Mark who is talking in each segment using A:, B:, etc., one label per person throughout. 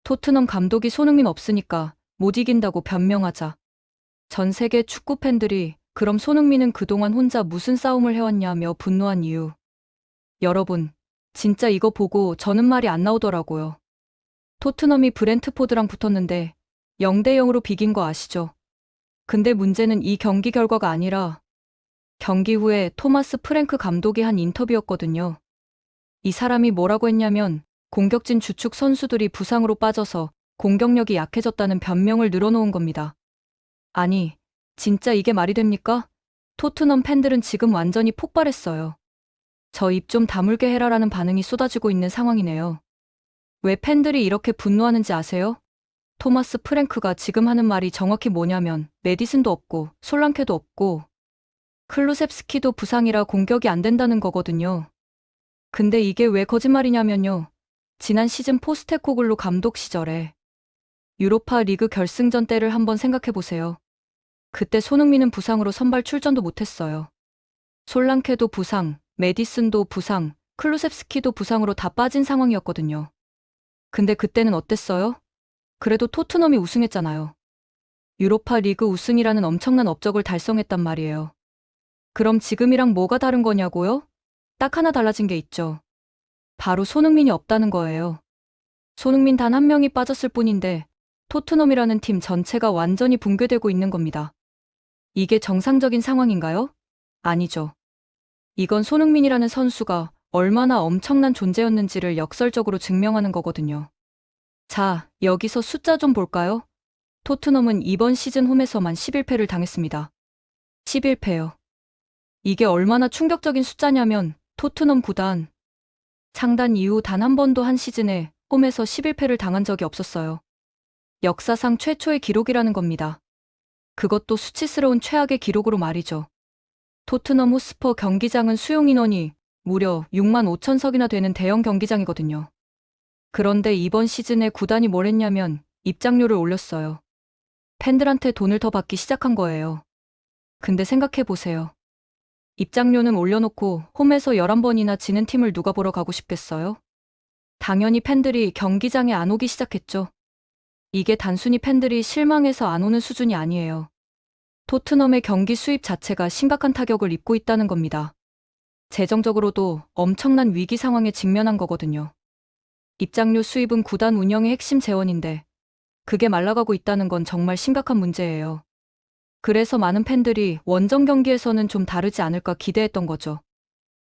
A: 토트넘 감독이 손흥민 없으니까 못 이긴다고 변명하자. 전 세계 축구 팬들이 그럼 손흥민은 그동안 혼자 무슨 싸움을 해왔냐며 분노한 이유. 여러분, 진짜 이거 보고 저는 말이 안 나오더라고요. 토트넘이 브렌트포드랑 붙었는데 0대 0으로 비긴 거 아시죠? 근데 문제는 이 경기 결과가 아니라 경기 후에 토마스 프랭크 감독이 한 인터뷰였거든요. 이 사람이 뭐라고 했냐면 공격진 주축 선수들이 부상으로 빠져서 공격력이 약해졌다는 변명을 늘어놓은 겁니다. 아니, 진짜 이게 말이 됩니까? 토트넘 팬들은 지금 완전히 폭발했어요. 저 입 좀 다물게 해라라는 반응이 쏟아지고 있는 상황이네요. 왜 팬들이 이렇게 분노하는지 아세요? 토마스 프랭크가 지금 하는 말이 정확히 뭐냐면 메디슨도 없고 솔랑케도 없고 클루셉스키도 부상이라 공격이 안 된다는 거거든요. 근데 이게 왜 거짓말이냐면요. 지난 시즌 포스테코글루 감독 시절에 유로파 리그 결승전 때를 한번 생각해보세요. 그때 손흥민은 부상으로 선발 출전도 못했어요. 솔랑케도 부상, 메디슨도 부상, 클루셉스키도 부상으로 다 빠진 상황이었거든요. 근데 그때는 어땠어요? 그래도 토트넘이 우승했잖아요. 유로파 리그 우승이라는 엄청난 업적을 달성했단 말이에요. 그럼 지금이랑 뭐가 다른 거냐고요? 딱 하나 달라진 게 있죠. 바로 손흥민이 없다는 거예요. 손흥민 단 한 명이 빠졌을 뿐인데 토트넘이라는 팀 전체가 완전히 붕괴되고 있는 겁니다. 이게 정상적인 상황인가요? 아니죠. 이건 손흥민이라는 선수가 얼마나 엄청난 존재였는지를 역설적으로 증명하는 거거든요. 자, 여기서 숫자 좀 볼까요? 토트넘은 이번 시즌 홈에서만 11패를 당했습니다. 11패요. 이게 얼마나 충격적인 숫자냐면 토트넘 구단 창단 이후 단 한 번도 한 시즌에 홈에서 11패를 당한 적이 없었어요. 역사상 최초의 기록이라는 겁니다. 그것도 수치스러운 최악의 기록으로 말이죠. 토트넘 호스퍼 경기장은 수용 인원이 무려 6만 5천석이나 되는 대형 경기장이거든요. 그런데 이번 시즌에 구단이 뭘 했냐면 입장료를 올렸어요. 팬들한테 돈을 더 받기 시작한 거예요. 근데 생각해보세요. 입장료는 올려놓고 홈에서 11번이나 지는 팀을 누가 보러 가고 싶겠어요? 당연히 팬들이 경기장에 안 오기 시작했죠. 이게 단순히 팬들이 실망해서 안 오는 수준이 아니에요. 토트넘의 경기 수입 자체가 심각한 타격을 입고 있다는 겁니다. 재정적으로도 엄청난 위기 상황에 직면한 거거든요. 입장료 수입은 구단 운영의 핵심 재원인데 그게 말라가고 있다는 건 정말 심각한 문제예요. 그래서 많은 팬들이 원정 경기에서는 좀 다르지 않을까 기대했던 거죠.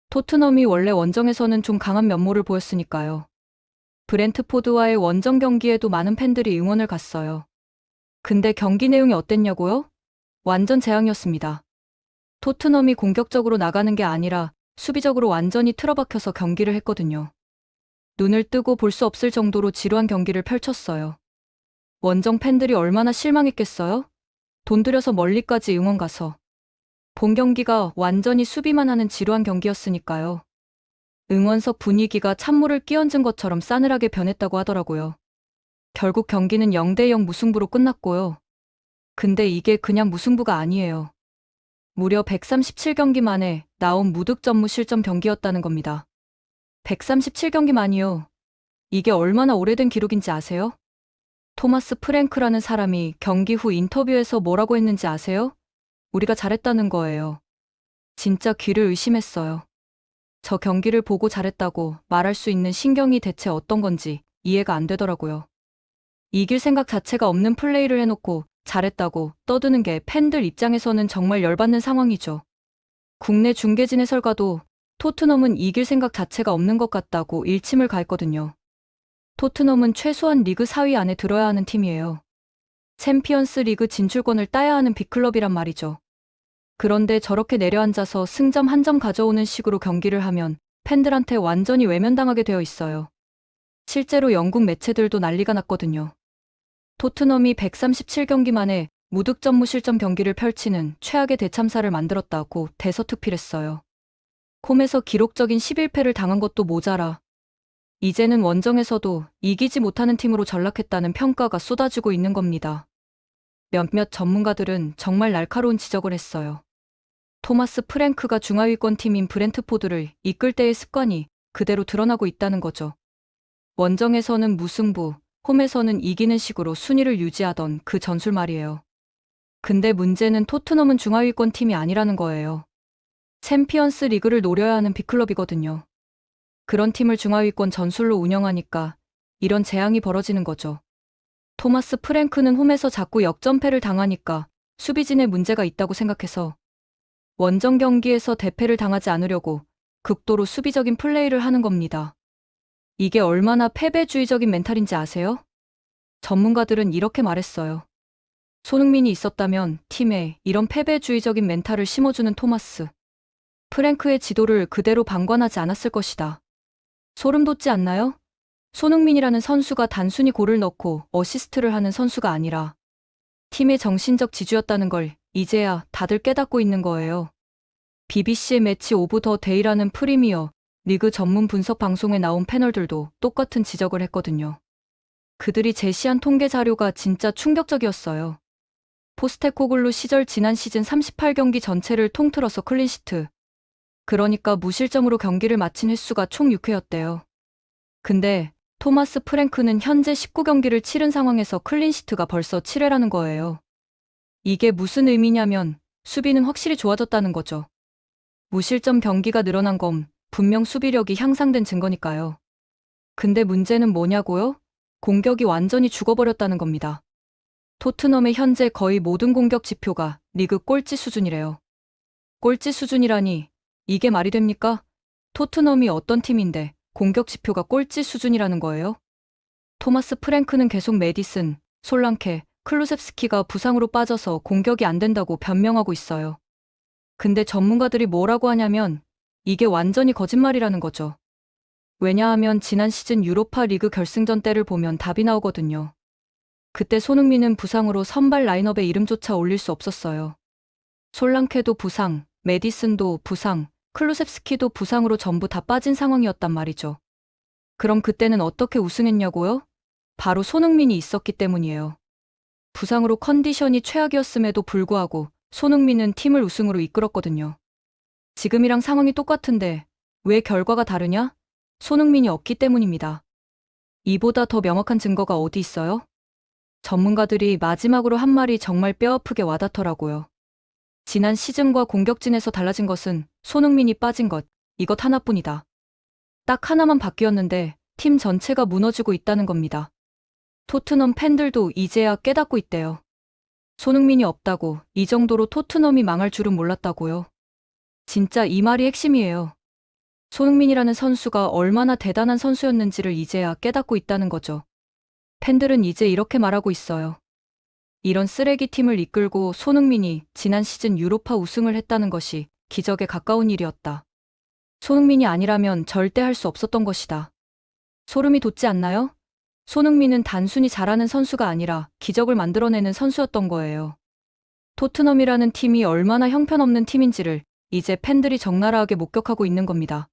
A: 토트넘이 원래 원정에서는 좀 강한 면모를 보였으니까요. 브렌트포드와의 원정 경기에도 많은 팬들이 응원을 갔어요. 근데 경기 내용이 어땠냐고요? 완전 재앙이었습니다. 토트넘이 공격적으로 나가는 게 아니라 수비적으로 완전히 틀어박혀서 경기를 했거든요. 눈을 뜨고 볼 수 없을 정도로 지루한 경기를 펼쳤어요. 원정 팬들이 얼마나 실망했겠어요? 돈 들여서 멀리까지 응원 가서. 본 경기가 완전히 수비만 하는 지루한 경기였으니까요. 응원석 분위기가 찬물을 끼얹은 것처럼 싸늘하게 변했다고 하더라고요. 결국 경기는 0대 0 무승부로 끝났고요. 근데 이게 그냥 무승부가 아니에요. 무려 137경기 만에 나온 무득점 무실점 경기였다는 겁니다. 137경기만이요. 이게 얼마나 오래된 기록인지 아세요? 토마스 프랭크라는 사람이 경기 후 인터뷰에서 뭐라고 했는지 아세요? 우리가 잘했다는 거예요. 진짜 귀를 의심했어요. 저 경기를 보고 잘했다고 말할 수 있는 신경이 대체 어떤 건지 이해가 안 되더라고요. 이길 생각 자체가 없는 플레이를 해놓고 잘했다고 떠드는 게 팬들 입장에서는 정말 열받는 상황이죠. 국내 중계진 해설가도 토트넘은 이길 생각 자체가 없는 것 같다고 일침을 가했거든요. 토트넘은 최소한 리그 4위 안에 들어야 하는 팀이에요. 챔피언스 리그 진출권을 따야 하는 빅클럽이란 말이죠. 그런데 저렇게 내려앉아서 승점 한 점 가져오는 식으로 경기를 하면 팬들한테 완전히 외면당하게 되어 있어요. 실제로 영국 매체들도 난리가 났거든요. 토트넘이 137경기 만에 무득점 무실점 경기를 펼치는 최악의 대참사를 만들었다고 대서특필했어요. 홈에서 기록적인 11패를 당한 것도 모자라 이제는 원정에서도 이기지 못하는 팀으로 전락했다는 평가가 쏟아지고 있는 겁니다. 몇몇 전문가들은 정말 날카로운 지적을 했어요. 토마스 프랭크가 중하위권 팀인 브렌트포드를 이끌 때의 습관이 그대로 드러나고 있다는 거죠. 원정에서는 무승부, 홈에서는 이기는 식으로 순위를 유지하던 그 전술 말이에요. 근데 문제는 토트넘은 중하위권 팀이 아니라는 거예요. 챔피언스 리그를 노려야 하는 빅클럽이거든요. 그런 팀을 중하위권 전술로 운영하니까 이런 재앙이 벌어지는 거죠. 토마스 프랭크는 홈에서 자꾸 역전패를 당하니까 수비진에 문제가 있다고 생각해서 원정 경기에서 대패를 당하지 않으려고 극도로 수비적인 플레이를 하는 겁니다. 이게 얼마나 패배주의적인 멘탈인지 아세요? 전문가들은 이렇게 말했어요. 손흥민이 있었다면 팀에 이런 패배주의적인 멘탈을 심어주는 토마스 프랭크의 지도를 그대로 방관하지 않았을 것이다. 소름 돋지 않나요? 손흥민이라는 선수가 단순히 골을 넣고 어시스트를 하는 선수가 아니라 팀의 정신적 지주였다는 걸 이제야 다들 깨닫고 있는 거예요. BBC의 매치 오브 더 데이라는 프리미어 리그 전문 분석 방송에 나온 패널들도 똑같은 지적을 했거든요. 그들이 제시한 통계 자료가 진짜 충격적이었어요. 포스테코글루 시절 지난 시즌 38경기 전체를 통틀어서 클린시트. 그러니까 무실점으로 경기를 마친 횟수가 총 6회였대요. 근데 토마스 프랭크는 현재 19경기를 치른 상황에서 클린시트가 벌써 7회라는 거예요. 이게 무슨 의미냐면 수비는 확실히 좋아졌다는 거죠. 무실점 경기가 늘어난 건 분명 수비력이 향상된 증거니까요. 근데 문제는 뭐냐고요? 공격이 완전히 죽어버렸다는 겁니다. 토트넘의 현재 거의 모든 공격 지표가 리그 꼴찌 수준이래요. 꼴찌 수준이라니 이게 말이 됩니까? 토트넘이 어떤 팀인데 공격 지표가 꼴찌 수준이라는 거예요? 토마스 프랭크는 계속 메디슨, 솔랑케, 클루셉스키가 부상으로 빠져서 공격이 안 된다고 변명하고 있어요. 근데 전문가들이 뭐라고 하냐면 이게 완전히 거짓말이라는 거죠. 왜냐하면 지난 시즌 유로파 리그 결승전 때를 보면 답이 나오거든요. 그때 손흥민은 부상으로 선발 라인업에 이름조차 올릴 수 없었어요. 솔랑케도 부상, 메디슨도 부상, 클루셉스키도 부상으로 전부 다 빠진 상황이었단 말이죠. 그럼 그때는 어떻게 우승했냐고요? 바로 손흥민이 있었기 때문이에요. 부상으로 컨디션이 최악이었음에도 불구하고 손흥민은 팀을 우승으로 이끌었거든요. 지금이랑 상황이 똑같은데 왜 결과가 다르냐? 손흥민이 없기 때문입니다. 이보다 더 명확한 증거가 어디 있어요? 전문가들이 마지막으로 한 말이 정말 뼈아프게 와닿더라고요. 지난 시즌과 공격진에서 달라진 것은 손흥민이 빠진 것, 이것 하나뿐이다. 딱 하나만 바뀌었는데 팀 전체가 무너지고 있다는 겁니다. 토트넘 팬들도 이제야 깨닫고 있대요. 손흥민이 없다고 이 정도로 토트넘이 망할 줄은 몰랐다고요. 진짜 이 말이 핵심이에요. 손흥민이라는 선수가 얼마나 대단한 선수였는지를 이제야 깨닫고 있다는 거죠. 팬들은 이제 이렇게 말하고 있어요. 이런 쓰레기 팀을 이끌고 손흥민이 지난 시즌 유로파 우승을 했다는 것이 기적에 가까운 일이었다. 손흥민이 아니라면 절대 할 수 없었던 것이다. 소름이 돋지 않나요? 손흥민은 단순히 잘하는 선수가 아니라 기적을 만들어내는 선수였던 거예요. 토트넘이라는 팀이 얼마나 형편없는 팀인지를 이제 팬들이 적나라하게 목격하고 있는 겁니다.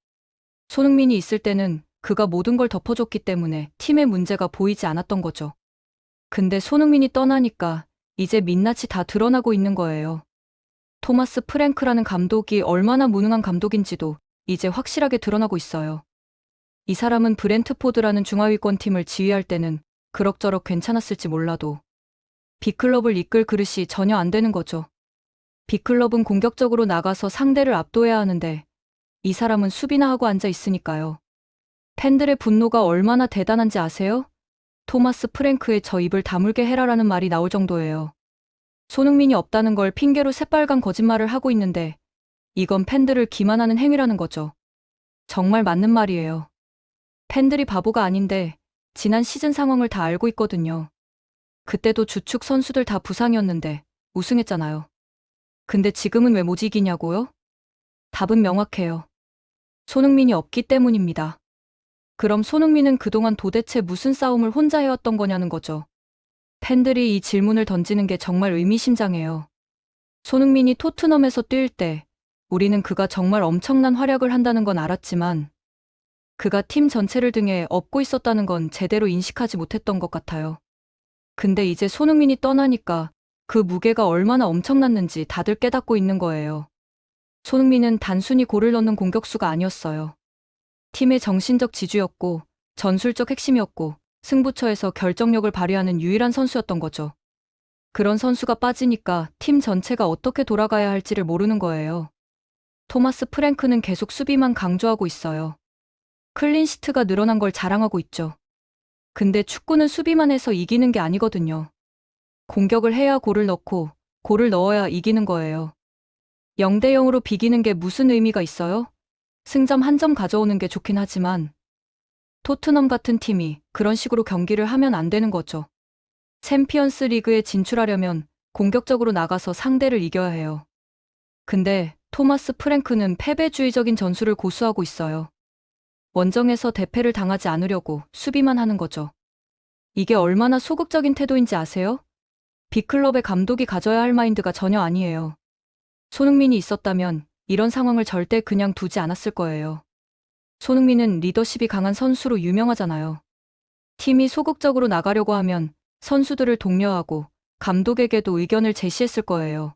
A: 손흥민이 있을 때는 그가 모든 걸 덮어줬기 때문에 팀의 문제가 보이지 않았던 거죠. 근데 손흥민이 떠나니까 이제 민낯이 다 드러나고 있는 거예요. 토마스 프랭크라는 감독이 얼마나 무능한 감독인지도 이제 확실하게 드러나고 있어요. 이 사람은 브렌트포드라는 중하위권 팀을 지휘할 때는 그럭저럭 괜찮았을지 몰라도 빅클럽을 이끌 그릇이 전혀 안 되는 거죠. 빅클럽은 공격적으로 나가서 상대를 압도해야 하는데 이 사람은 수비나 하고 앉아 있으니까요. 팬들의 분노가 얼마나 대단한지 아세요? 토마스 프랭크의 저 입을 다물게 해라라는 말이 나올 정도예요. 손흥민이 없다는 걸 핑계로 새빨간 거짓말을 하고 있는데 이건 팬들을 기만하는 행위라는 거죠. 정말 맞는 말이에요. 팬들이 바보가 아닌데 지난 시즌 상황을 다 알고 있거든요. 그때도 주축 선수들 다 부상이었는데 우승했잖아요. 근데 지금은 왜 못 이기냐고요? 답은 명확해요. 손흥민이 없기 때문입니다. 그럼 손흥민은 그동안 도대체 무슨 싸움을 혼자 해왔던 거냐는 거죠. 팬들이 이 질문을 던지는 게 정말 의미심장해요. 손흥민이 토트넘에서 뛸 때 우리는 그가 정말 엄청난 활약을 한다는 건 알았지만 그가 팀 전체를 등에 업고 있었다는 건 제대로 인식하지 못했던 것 같아요. 근데 이제 손흥민이 떠나니까 그 무게가 얼마나 엄청났는지 다들 깨닫고 있는 거예요. 손흥민은 단순히 골을 넣는 공격수가 아니었어요. 팀의 정신적 지주였고 전술적 핵심이었고 승부처에서 결정력을 발휘하는 유일한 선수였던 거죠. 그런 선수가 빠지니까 팀 전체가 어떻게 돌아가야 할지를 모르는 거예요. 토마스 프랭크는 계속 수비만 강조하고 있어요. 클린시트가 늘어난 걸 자랑하고 있죠. 근데 축구는 수비만 해서 이기는 게 아니거든요. 공격을 해야 골을 넣고 골을 넣어야 이기는 거예요. 0대 0으로 비기는 게 무슨 의미가 있어요? 승점 한 점 가져오는 게 좋긴 하지만 토트넘 같은 팀이 그런 식으로 경기를 하면 안 되는 거죠. 챔피언스 리그에 진출하려면 공격적으로 나가서 상대를 이겨야 해요. 근데 토마스 프랭크는 패배주의적인 전술을 고수하고 있어요. 원정에서 대패를 당하지 않으려고 수비만 하는 거죠. 이게 얼마나 소극적인 태도인지 아세요? 빅클럽의 감독이 가져야 할 마인드가 전혀 아니에요. 손흥민이 있었다면 이런 상황을 절대 그냥 두지 않았을 거예요. 손흥민은 리더십이 강한 선수로 유명하잖아요. 팀이 소극적으로 나가려고 하면 선수들을 독려하고 감독에게도 의견을 제시했을 거예요.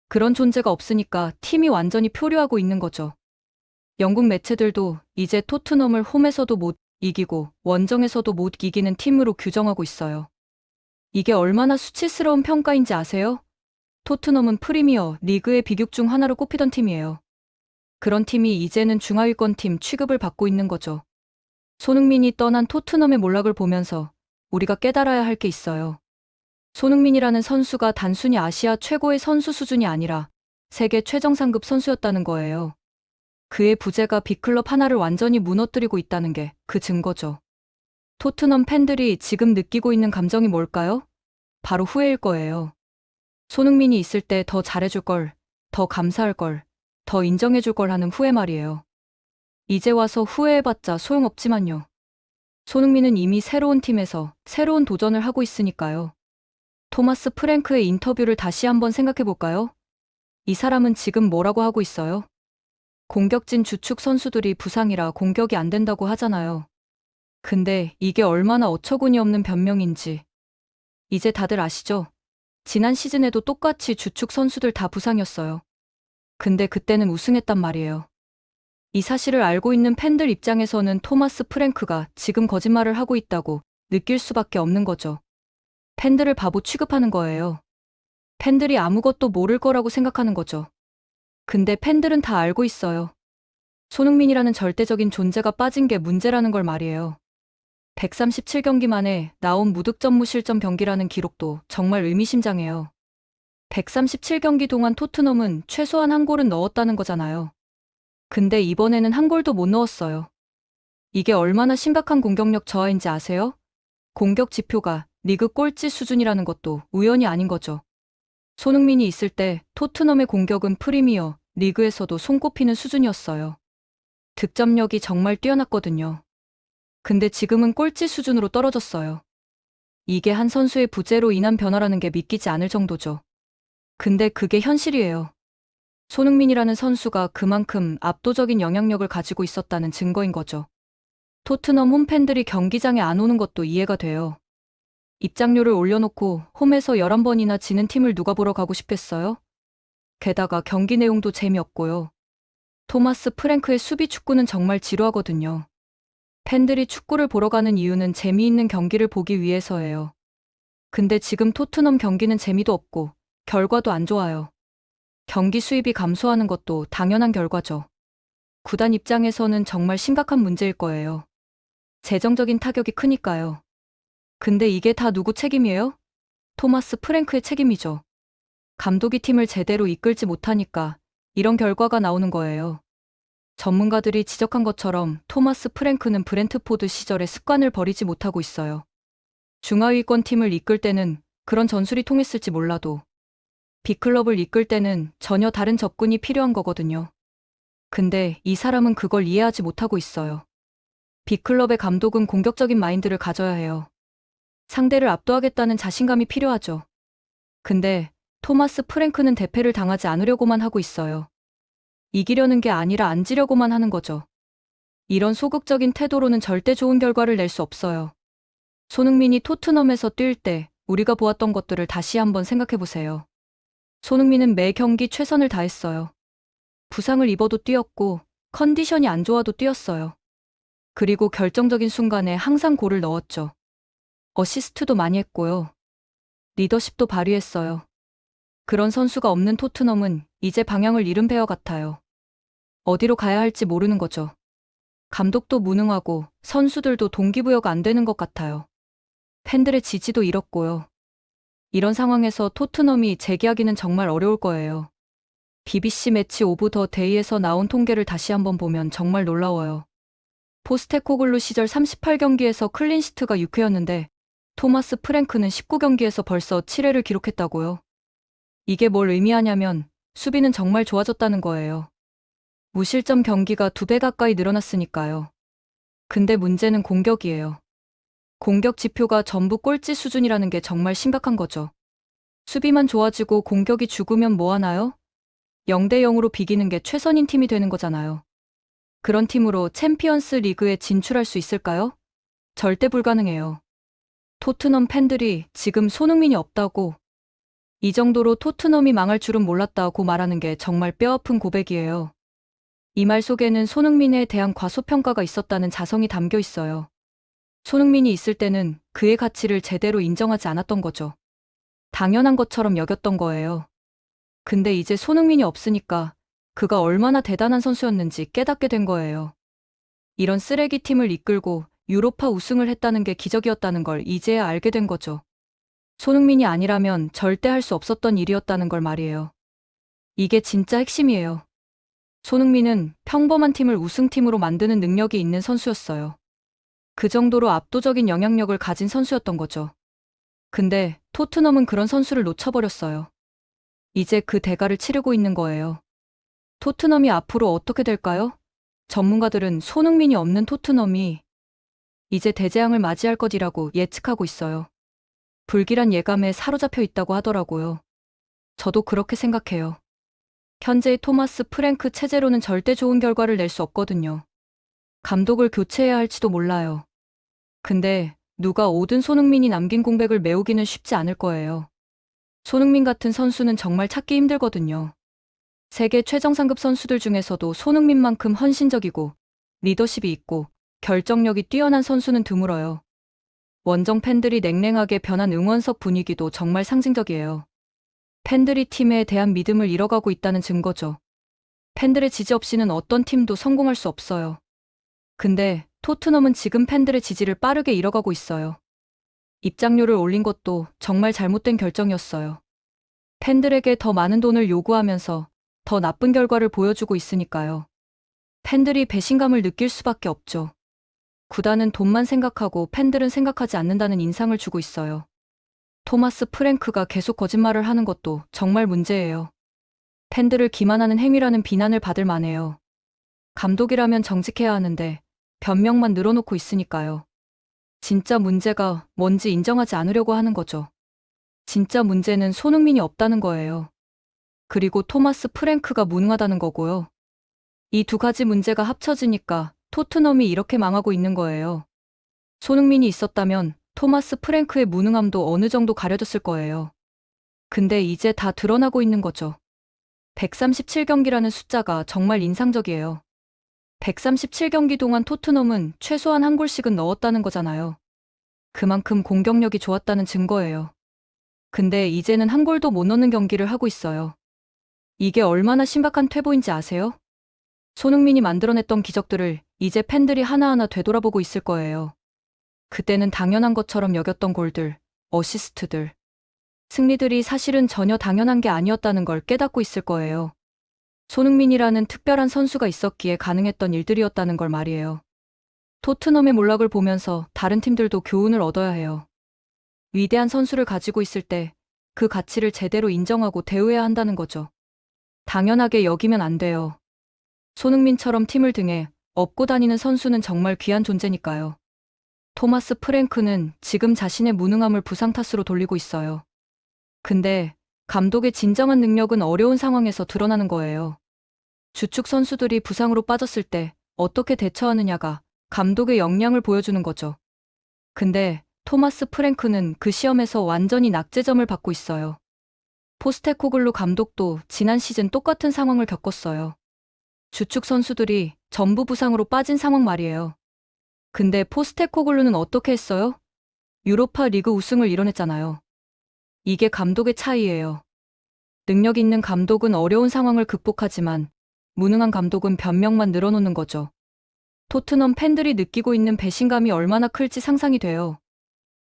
A: 그런 존재가 없으니까 팀이 완전히 표류하고 있는 거죠. 영국 매체들도 이제 토트넘을 홈에서도 못 이기고 원정에서도 못 이기는 팀으로 규정하고 있어요. 이게 얼마나 수치스러운 평가인지 아세요? 토트넘은 프리미어 리그의 비극 중 하나로 꼽히던 팀이에요. 그런 팀이 이제는 중하위권 팀 취급을 받고 있는 거죠. 손흥민이 떠난 토트넘의 몰락을 보면서 우리가 깨달아야 할 게 있어요. 손흥민이라는 선수가 단순히 아시아 최고의 선수 수준이 아니라 세계 최정상급 선수였다는 거예요. 그의 부재가 빅클럽 하나를 완전히 무너뜨리고 있다는 게 그 증거죠. 토트넘 팬들이 지금 느끼고 있는 감정이 뭘까요? 바로 후회일 거예요. 손흥민이 있을 때 더 잘해줄 걸, 더 감사할 걸, 더 인정해줄 걸 하는 후회 말이에요. 이제 와서 후회해봤자 소용없지만요. 손흥민은 이미 새로운 팀에서 새로운 도전을 하고 있으니까요. 토마스 프랭크의 인터뷰를 다시 한번 생각해볼까요? 이 사람은 지금 뭐라고 하고 있어요? 공격진 주축 선수들이 부상이라 공격이 안 된다고 하잖아요. 근데 이게 얼마나 어처구니 없는 변명인지. 이제 다들 아시죠? 지난 시즌에도 똑같이 주축 선수들 다 부상이었어요. 근데 그때는 우승했단 말이에요. 이 사실을 알고 있는 팬들 입장에서는 토마스 프랭크가 지금 거짓말을 하고 있다고 느낄 수밖에 없는 거죠. 팬들을 바보 취급하는 거예요. 팬들이 아무것도 모를 거라고 생각하는 거죠. 근데 팬들은 다 알고 있어요. 손흥민이라는 절대적인 존재가 빠진 게 문제라는 걸 말이에요. 137경기 만에 나온 무득점 무실점 경기라는 기록도 정말 의미심장해요. 137경기 동안 토트넘은 최소한 한 골은 넣었다는 거잖아요. 근데 이번에는 한 골도 못 넣었어요. 이게 얼마나 심각한 공격력 저하인지 아세요? 공격 지표가 리그 꼴찌 수준이라는 것도 우연이 아닌 거죠. 손흥민이 있을 때 토트넘의 공격은 프리미어 리그에서도 손꼽히는 수준이었어요. 득점력이 정말 뛰어났거든요. 근데 지금은 꼴찌 수준으로 떨어졌어요. 이게 한 선수의 부재로 인한 변화라는 게 믿기지 않을 정도죠. 근데 그게 현실이에요. 손흥민이라는 선수가 그만큼 압도적인 영향력을 가지고 있었다는 증거인 거죠. 토트넘 홈팬들이 경기장에 안 오는 것도 이해가 돼요. 입장료를 올려놓고 홈에서 11번이나 지는 팀을 누가 보러 가고 싶겠어요? 게다가 경기 내용도 재미없고요. 토마스 프랭크의 수비 축구는 정말 지루하거든요. 팬들이 축구를 보러 가는 이유는 재미있는 경기를 보기 위해서예요. 근데 지금 토트넘 경기는 재미도 없고 결과도 안 좋아요. 경기 수입이 감소하는 것도 당연한 결과죠. 구단 입장에서는 정말 심각한 문제일 거예요. 재정적인 타격이 크니까요. 근데 이게 다 누구 책임이에요? 토마스 프랭크의 책임이죠. 감독이 팀을 제대로 이끌지 못하니까 이런 결과가 나오는 거예요. 전문가들이 지적한 것처럼 토마스 프랭크는 브렌트포드 시절의 습관을 버리지 못하고 있어요. 중하위권 팀을 이끌 때는 그런 전술이 통했을지 몰라도 빅클럽을 이끌 때는 전혀 다른 접근이 필요한 거거든요. 근데 이 사람은 그걸 이해하지 못하고 있어요. 빅클럽의 감독은 공격적인 마인드를 가져야 해요. 상대를 압도하겠다는 자신감이 필요하죠. 근데 토마스 프랭크는 대패를 당하지 않으려고만 하고 있어요. 이기려는 게 아니라 안 지려고만 하는 거죠. 이런 소극적인 태도로는 절대 좋은 결과를 낼 수 없어요. 손흥민이 토트넘에서 뛸 때 우리가 보았던 것들을 다시 한번 생각해보세요. 손흥민은 매 경기 최선을 다했어요. 부상을 입어도 뛰었고 컨디션이 안 좋아도 뛰었어요. 그리고 결정적인 순간에 항상 골을 넣었죠. 어시스트도 많이 했고요. 리더십도 발휘했어요. 그런 선수가 없는 토트넘은 이제 방향을 잃은 배와 같아요. 어디로 가야 할지 모르는 거죠. 감독도 무능하고 선수들도 동기부여가 안 되는 것 같아요. 팬들의 지지도 잃었고요. 이런 상황에서 토트넘이 재계약이는 정말 어려울 거예요. BBC 매치 오브 더 데이에서 나온 통계를 다시 한번 보면 정말 놀라워요. 포스테코글루 시절 38경기에서 클린시트가 6회였는데 토마스 프랭크는 19경기에서 벌써 7회를 기록했다고요. 이게 뭘 의미하냐면 수비는 정말 좋아졌다는 거예요. 무실점 경기가 2배 가까이 늘어났으니까요. 근데 문제는 공격이에요. 공격 지표가 전부 꼴찌 수준이라는 게 정말 심각한 거죠. 수비만 좋아지고 공격이 죽으면 뭐 하나요? 0대 0으로 비기는 게 최선인 팀이 되는 거잖아요. 그런 팀으로 챔피언스 리그에 진출할 수 있을까요? 절대 불가능해요. 토트넘 팬들이 지금 손흥민이 없다고, 이 정도로 토트넘이 망할 줄은 몰랐다고 말하는 게 정말 뼈아픈 고백이에요. 이 말 속에는 손흥민에 대한 과소평가가 있었다는 자성이 담겨 있어요. 손흥민이 있을 때는 그의 가치를 제대로 인정하지 않았던 거죠. 당연한 것처럼 여겼던 거예요. 근데 이제 손흥민이 없으니까 그가 얼마나 대단한 선수였는지 깨닫게 된 거예요. 이런 쓰레기 팀을 이끌고 유로파 우승을 했다는 게 기적이었다는 걸 이제야 알게 된 거죠. 손흥민이 아니라면 절대 할 수 없었던 일이었다는 걸 말이에요. 이게 진짜 핵심이에요. 손흥민은 평범한 팀을 우승팀으로 만드는 능력이 있는 선수였어요. 그 정도로 압도적인 영향력을 가진 선수였던 거죠. 근데 토트넘은 그런 선수를 놓쳐버렸어요. 이제 그 대가를 치르고 있는 거예요. 토트넘이 앞으로 어떻게 될까요? 전문가들은 손흥민이 없는 토트넘이 이제 대재앙을 맞이할 것이라고 예측하고 있어요. 불길한 예감에 사로잡혀 있다고 하더라고요. 저도 그렇게 생각해요. 현재의 토마스 프랭크 체제로는 절대 좋은 결과를 낼 수 없거든요. 감독을 교체해야 할지도 몰라요. 근데 누가 오든 손흥민이 남긴 공백을 메우기는 쉽지 않을 거예요. 손흥민 같은 선수는 정말 찾기 힘들거든요. 세계 최정상급 선수들 중에서도 손흥민만큼 헌신적이고 리더십이 있고 결정력이 뛰어난 선수는 드물어요. 원정 팬들이 냉랭하게 변한 응원석 분위기도 정말 상징적이에요. 팬들이 팀에 대한 믿음을 잃어가고 있다는 증거죠. 팬들의 지지 없이는 어떤 팀도 성공할 수 없어요. 근데 토트넘은 지금 팬들의 지지를 빠르게 잃어가고 있어요. 입장료를 올린 것도 정말 잘못된 결정이었어요. 팬들에게 더 많은 돈을 요구하면서 더 나쁜 결과를 보여주고 있으니까요. 팬들이 배신감을 느낄 수밖에 없죠. 구단은 돈만 생각하고 팬들은 생각하지 않는다는 인상을 주고 있어요. 토마스 프랭크가 계속 거짓말을 하는 것도 정말 문제예요. 팬들을 기만하는 행위라는 비난을 받을 만해요. 감독이라면 정직해야 하는데 변명만 늘어놓고 있으니까요. 진짜 문제가 뭔지 인정하지 않으려고 하는 거죠. 진짜 문제는 손흥민이 없다는 거예요. 그리고 토마스 프랭크가 무능하다는 거고요. 이 두 가지 문제가 합쳐지니까 토트넘이 이렇게 망하고 있는 거예요. 손흥민이 있었다면 토마스 프랭크의 무능함도 어느 정도 가려졌을 거예요. 근데 이제 다 드러나고 있는 거죠. 137경기라는 숫자가 정말 인상적이에요. 137경기 동안 토트넘은 최소한 한 골씩은 넣었다는 거잖아요. 그만큼 공격력이 좋았다는 증거예요. 근데 이제는 한 골도 못 넣는 경기를 하고 있어요. 이게 얼마나 심각한 퇴보인지 아세요? 손흥민이 만들어냈던 기적들을 이제 팬들이 하나하나 되돌아보고 있을 거예요. 그때는 당연한 것처럼 여겼던 골들, 어시스트들, 승리들이 사실은 전혀 당연한 게 아니었다는 걸 깨닫고 있을 거예요. 손흥민이라는 특별한 선수가 있었기에 가능했던 일들이었다는 걸 말이에요. 토트넘의 몰락을 보면서 다른 팀들도 교훈을 얻어야 해요. 위대한 선수를 가지고 있을 때 그 가치를 제대로 인정하고 대우해야 한다는 거죠. 당연하게 여기면 안 돼요. 손흥민처럼 팀을 등에 업고 다니는 선수는 정말 귀한 존재니까요. 토마스 프랭크는 지금 자신의 무능함을 부상 탓으로 돌리고 있어요. 근데 감독의 진정한 능력은 어려운 상황에서 드러나는 거예요. 주축 선수들이 부상으로 빠졌을 때 어떻게 대처하느냐가 감독의 역량을 보여주는 거죠. 근데 토마스 프랭크는 그 시험에서 완전히 낙제점을 받고 있어요. 포스테코글루 감독도 지난 시즌 똑같은 상황을 겪었어요. 주축 선수들이 전부 부상으로 빠진 상황 말이에요. 근데 포스테코글루는 어떻게 했어요? 유로파 리그 우승을 이뤄냈잖아요. 이게 감독의 차이예요. 능력 있는 감독은 어려운 상황을 극복하지만 무능한 감독은 변명만 늘어놓는 거죠. 토트넘 팬들이 느끼고 있는 배신감이 얼마나 클지 상상이 돼요.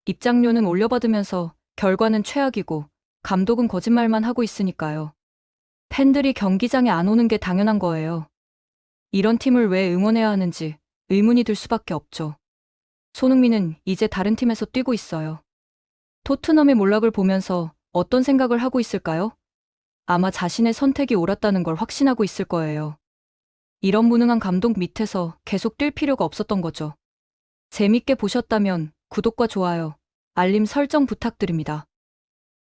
A: 입장료는 올려받으면서 결과는 최악이고 감독은 거짓말만 하고 있으니까요. 팬들이 경기장에 안 오는 게 당연한 거예요. 이런 팀을 왜 응원해야 하는지 의문이 들 수밖에 없죠. 손흥민은 이제 다른 팀에서 뛰고 있어요. 토트넘의 몰락을 보면서 어떤 생각을 하고 있을까요? 아마 자신의 선택이 옳았다는 걸 확신하고 있을 거예요. 이런 무능한 감독 밑에서 계속 뛸 필요가 없었던 거죠. 재밌게 보셨다면 구독과 좋아요, 알림 설정 부탁드립니다.